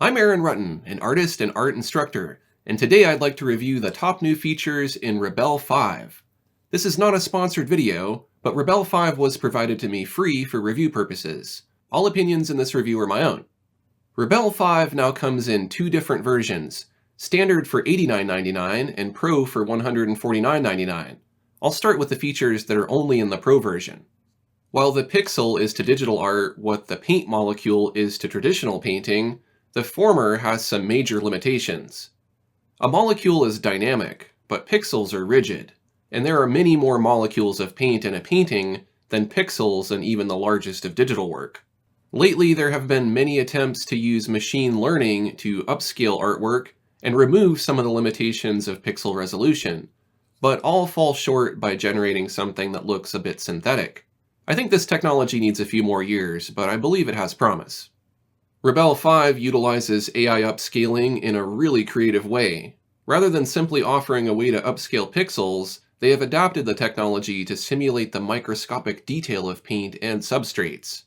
I'm Aaron Rutten, an artist and art instructor, and today I'd like to review the top new features in Rebelle 5. This is not a sponsored video, but Rebelle 5 was provided to me free for review purposes. All opinions in this review are my own. Rebelle 5 now comes in two different versions, Standard for $89.99 and Pro for $149.99. I'll start with the features that are only in the Pro version. While the pixel is to digital art what the paint molecule is to traditional painting, the former has some major limitations. A molecule is dynamic, but pixels are rigid, and there are many more molecules of paint in a painting than pixels in even the largest of digital work. Lately, there have been many attempts to use machine learning to upscale artwork and remove some of the limitations of pixel resolution, but all fall short by generating something that looks a bit synthetic. I think this technology needs a few more years, but I believe it has promise. Rebelle 5 utilizes AI upscaling in a really creative way. Rather than simply offering a way to upscale pixels, they have adapted the technology to simulate the microscopic detail of paint and substrates.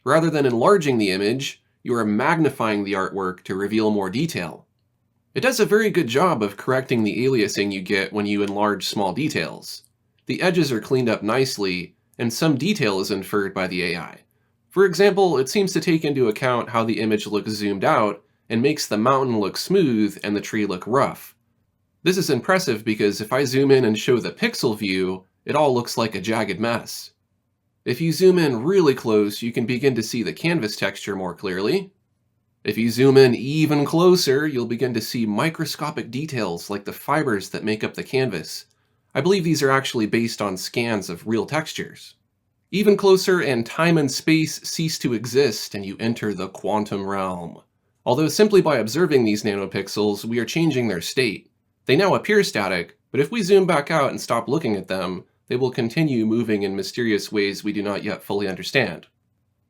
Rather than enlarging the image, you are magnifying the artwork to reveal more detail. It does a very good job of correcting the aliasing you get when you enlarge small details. The edges are cleaned up nicely, and some detail is inferred by the AI. For example, it seems to take into account how the image looks zoomed out and makes the mountain look smooth and the tree look rough. This is impressive because if I zoom in and show the pixel view, it all looks like a jagged mess. If you zoom in really close, you can begin to see the canvas texture more clearly. If you zoom in even closer, you'll begin to see microscopic details like the fibers that make up the canvas. I believe these are actually based on scans of real textures. Even closer and time and space cease to exist and you enter the quantum realm. Although simply by observing these nanopixels, we are changing their state. They now appear static, but if we zoom back out and stop looking at them, they will continue moving in mysterious ways we do not yet fully understand.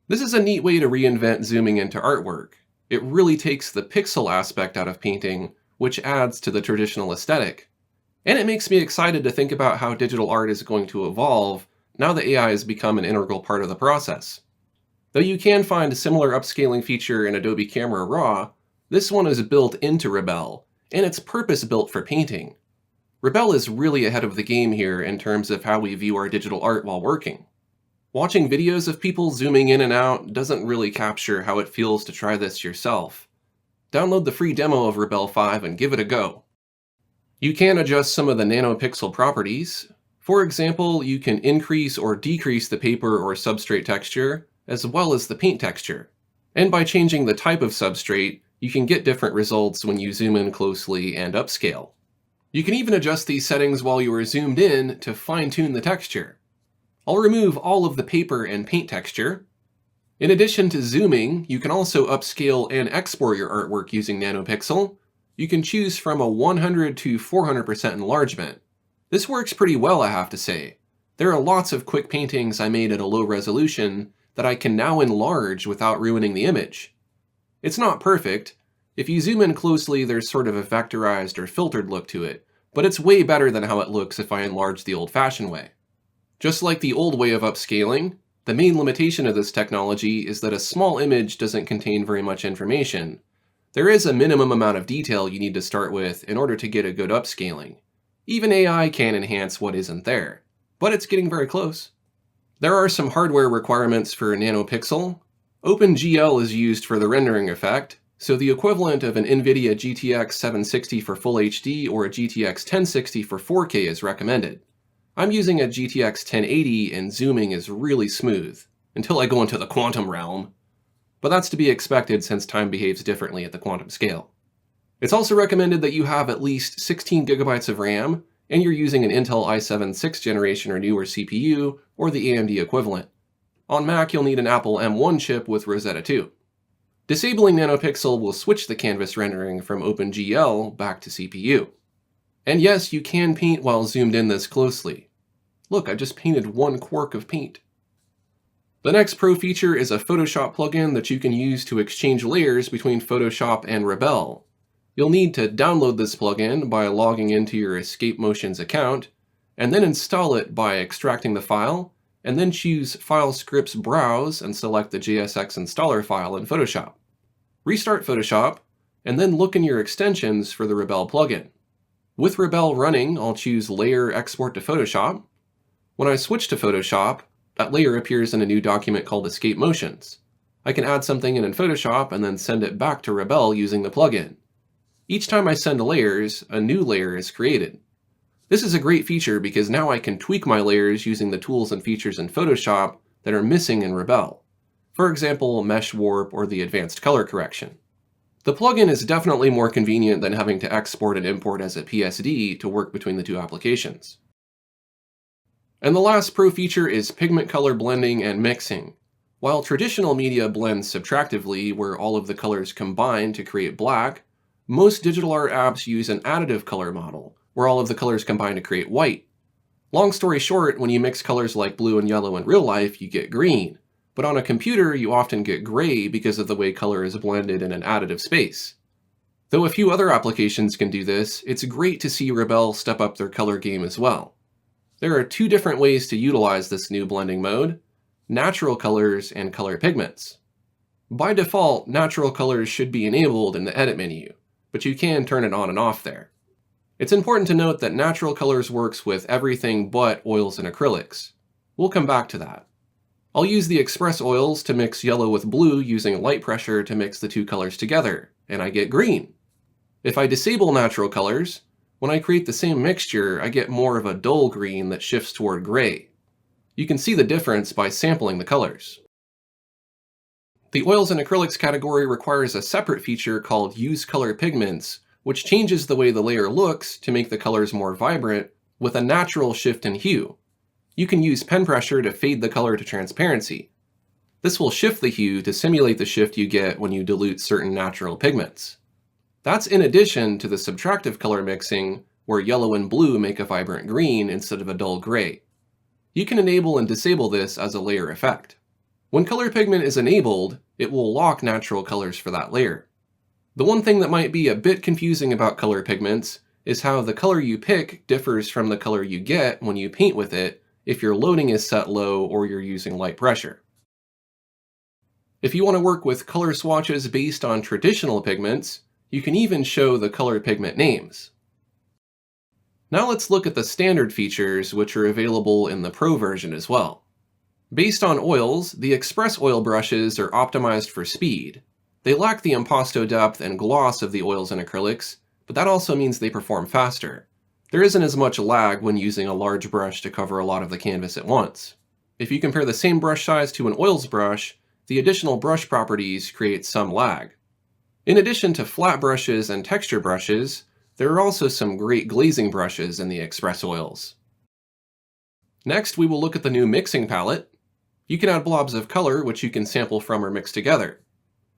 This is a neat way to reinvent zooming into artwork. It really takes the pixel aspect out of painting, which adds to the traditional aesthetic. And it makes me excited to think about how digital art is going to evolve now that AI has become an integral part of the process. Though you can find a similar upscaling feature in Adobe Camera Raw, this one is built into Rebelle, and it's purpose-built for painting. Rebelle is really ahead of the game here in terms of how we view our digital art while working. Watching videos of people zooming in and out doesn't really capture how it feels to try this yourself. Download the free demo of Rebelle 5 and give it a go. You can adjust some of the NanoPixel properties. For example, you can increase or decrease the paper or substrate texture, as well as the paint texture. And by changing the type of substrate, you can get different results when you zoom in closely and upscale. You can even adjust these settings while you are zoomed in to fine-tune the texture. I'll remove all of the paper and paint texture. In addition to zooming, you can also upscale and export your artwork using NanoPixel. You can choose from a 100 to 400% enlargement. This works pretty well, I have to say. There are lots of quick paintings I made at a low resolution that I can now enlarge without ruining the image. It's not perfect. If you zoom in closely, there's sort of a vectorized or filtered look to it, but it's way better than how it looks if I enlarge the old-fashioned way. Just like the old way of upscaling, the main limitation of this technology is that a small image doesn't contain very much information. There is a minimum amount of detail you need to start with in order to get a good upscaling. Even AI can enhance what isn't there, but it's getting very close. There are some hardware requirements for NanoPixel. OpenGL is used for the rendering effect, so the equivalent of an NVIDIA GTX 760 for Full HD or a GTX 1060 for 4K is recommended. I'm using a GTX 1080 and zooming is really smooth, until I go into the quantum realm. But that's to be expected since time behaves differently at the quantum scale. It's also recommended that you have at least 16 gigabytes of RAM, and you're using an Intel i7 6th generation or newer CPU, or the AMD equivalent. On Mac, you'll need an Apple M1 chip with Rosetta 2. Disabling NanoPixel will switch the canvas rendering from OpenGL back to CPU. And yes, you can paint while zoomed in this closely. Look, I just painted one quark of paint. The next Pro feature is a Photoshop plugin that you can use to exchange layers between Photoshop and Rebelle. You'll need to download this plugin by logging into your Escape Motions account, and then install it by extracting the file, and then choose File Scripts Browse and select the JSX installer file in Photoshop. Restart Photoshop, and then look in your extensions for the Rebelle plugin. With Rebelle running, I'll choose Layer Export to Photoshop. When I switch to Photoshop, that layer appears in a new document called Escape Motions. I can add something in Photoshop and then send it back to Rebelle using the plugin. Each time I send layers, a new layer is created. This is a great feature because now I can tweak my layers using the tools and features in Photoshop that are missing in Rebelle. For example, Mesh Warp or the Advanced Color Correction. The plugin is definitely more convenient than having to export and import as a PSD to work between the two applications. And the last pro feature is pigment color blending and mixing. While traditional media blends subtractively, where all of the colors combine to create black, most digital art apps use an additive color model, where all of the colors combine to create white. Long story short, when you mix colors like blue and yellow in real life, you get green. But on a computer, you often get gray because of the way color is blended in an additive space. Though a few other applications can do this, it's great to see Rebelle step up their color game as well. There are two different ways to utilize this new blending mode: natural colors and color pigments. By default, natural colors should be enabled in the edit menu, but you can turn it on and off there. It's important to note that natural colors works with everything but oils and acrylics. We'll come back to that. I'll use the express oils to mix yellow with blue using light pressure to mix the two colors together, and I get green. If I disable natural colors, when I create the same mixture, I get more of a dull green that shifts toward gray. You can see the difference by sampling the colors. The oils and acrylics category requires a separate feature called Use Color Pigments, which changes the way the layer looks to make the colors more vibrant with a natural shift in hue. You can use pen pressure to fade the color to transparency. This will shift the hue to simulate the shift you get when you dilute certain natural pigments. That's in addition to the subtractive color mixing, where yellow and blue make a vibrant green instead of a dull gray. You can enable and disable this as a layer effect. When color pigment is enabled, it will lock natural colors for that layer. The one thing that might be a bit confusing about color pigments is how the color you pick differs from the color you get when you paint with it if your loading is set low or you're using light pressure. If you want to work with color swatches based on traditional pigments, you can even show the color pigment names. Now let's look at the standard features, which are available in the Pro version as well. Based on oils, the Express oil brushes are optimized for speed. They lack the impasto depth and gloss of the oils and acrylics, but that also means they perform faster. There isn't as much lag when using a large brush to cover a lot of the canvas at once. If you compare the same brush size to an oils brush, the additional brush properties create some lag. In addition to flat brushes and texture brushes, there are also some great glazing brushes in the Express oils. Next, we will look at the new mixing palette. You can add blobs of color, which you can sample from or mix together.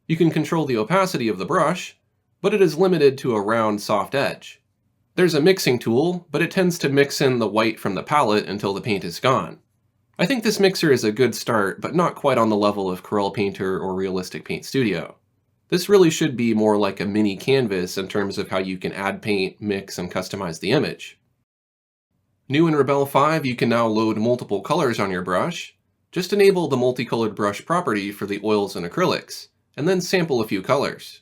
You can control the opacity of the brush, but it is limited to a round, soft edge. There's a mixing tool, but it tends to mix in the white from the palette until the paint is gone. I think this mixer is a good start, but not quite on the level of Corel Painter or Realistic Paint Studio. This really should be more like a mini canvas in terms of how you can add paint, mix, and customize the image. New in Rebelle 5, you can now load multiple colors on your brush. Just enable the multicolored brush property for the oils and acrylics, and then sample a few colors.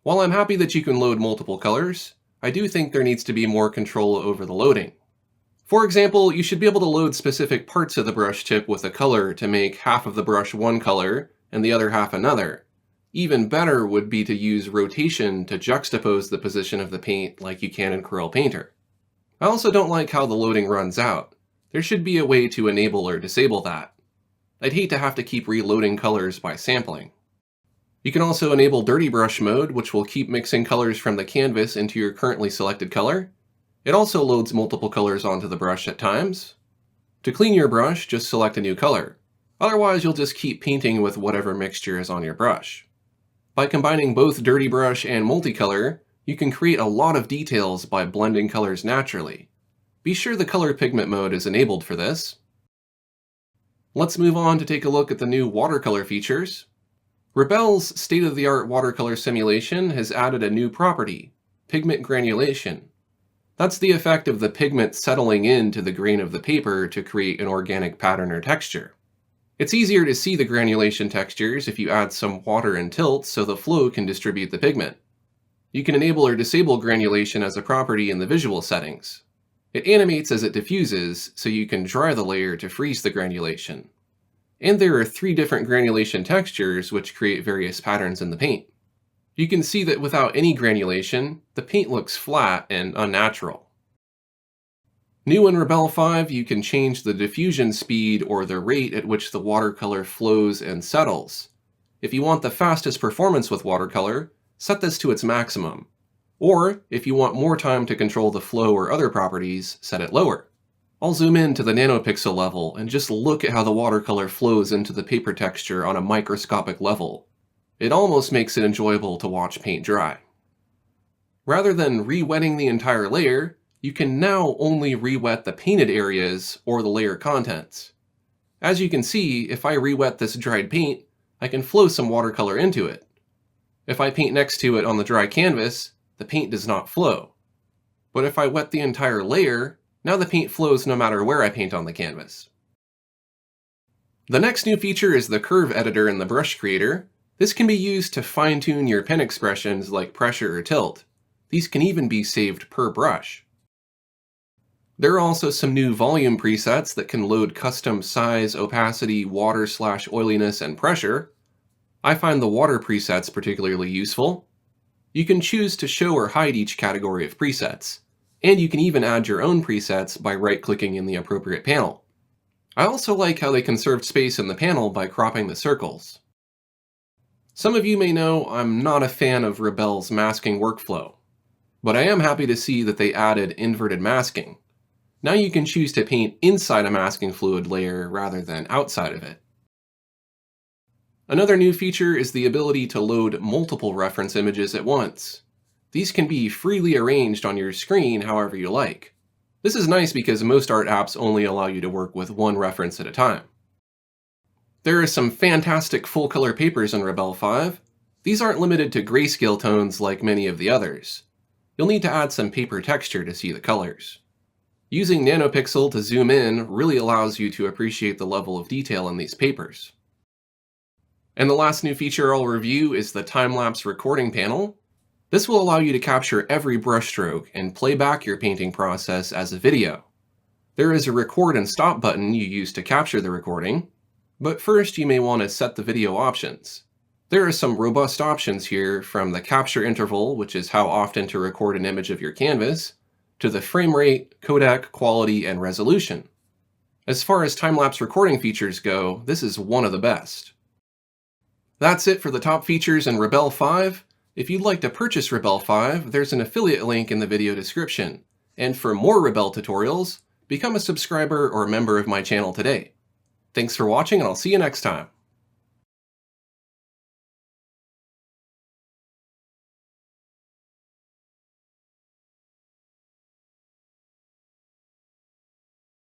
While I'm happy that you can load multiple colors, I do think there needs to be more control over the loading. For example, you should be able to load specific parts of the brush tip with a color to make half of the brush one color and the other half another. Even better would be to use rotation to juxtapose the position of the paint like you can in Corel Painter. I also don't like how the loading runs out. There should be a way to enable or disable that. I'd hate to have to keep reloading colors by sampling. You can also enable Dirty Brush mode, which will keep mixing colors from the canvas into your currently selected color. It also loads multiple colors onto the brush at times. To clean your brush, just select a new color. Otherwise, you'll just keep painting with whatever mixture is on your brush. By combining both Dirty Brush and MultiColor, you can create a lot of details by blending colors naturally. Be sure the color pigment mode is enabled for this. Let's move on to take a look at the new watercolor features. Rebelle's state-of-the-art watercolor simulation has added a new property, Pigment Granulation. That's the effect of the pigment settling into the grain of the paper to create an organic pattern or texture. It's easier to see the granulation textures if you add some water and tilt so the flow can distribute the pigment. You can enable or disable granulation as a property in the visual settings. It animates as it diffuses, so you can dry the layer to freeze the granulation. And there are 3 different granulation textures which create various patterns in the paint. You can see that without any granulation, the paint looks flat and unnatural. New in Rebelle 5, you can change the diffusion speed or the rate at which the watercolor flows and settles. If you want the fastest performance with watercolor, set this to its maximum. Or, if you want more time to control the flow or other properties, set it lower. I'll zoom in to the nanopixel level and just look at how the watercolor flows into the paper texture on a microscopic level. It almost makes it enjoyable to watch paint dry. Rather than re-wetting the entire layer, you can now only re-wet the painted areas or the layer contents. As you can see, if I re-wet this dried paint, I can flow some watercolor into it. If I paint next to it on the dry canvas, the paint does not flow. But if I wet the entire layer, now the paint flows no matter where I paint on the canvas. The next new feature is the curve editor in the brush creator. This can be used to fine-tune your pen expressions like pressure or tilt. These can even be saved per brush. There are also some new volume presets that can load custom size, opacity, water/oiliness, and pressure. I find the water presets particularly useful. You can choose to show or hide each category of presets, and you can even add your own presets by right-clicking in the appropriate panel. I also like how they conserved space in the panel by cropping the circles. Some of you may know I'm not a fan of Rebelle's masking workflow, but I am happy to see that they added inverted masking. Now you can choose to paint inside a masking fluid layer rather than outside of it. Another new feature is the ability to load multiple reference images at once. These can be freely arranged on your screen however you like. This is nice because most art apps only allow you to work with one reference at a time. There are some fantastic full-color papers in Rebelle 5. These aren't limited to grayscale tones like many of the others. You'll need to add some paper texture to see the colors. Using NanoPixel to zoom in really allows you to appreciate the level of detail in these papers. And the last new feature I'll review is the time-lapse recording panel. This will allow you to capture every brushstroke and play back your painting process as a video. There is a record and stop button you use to capture the recording, but first you may want to set the video options. There are some robust options here, from the capture interval, which is how often to record an image of your canvas, to the frame rate, codec, quality, and resolution. As far as time-lapse recording features go, this is one of the best. That's it for the top features in Rebelle 5. If you'd like to purchase Rebelle 5, there's an affiliate link in the video description. And for more Rebelle tutorials, become a subscriber or member of my channel today. Thanks for watching, and I'll see you next time.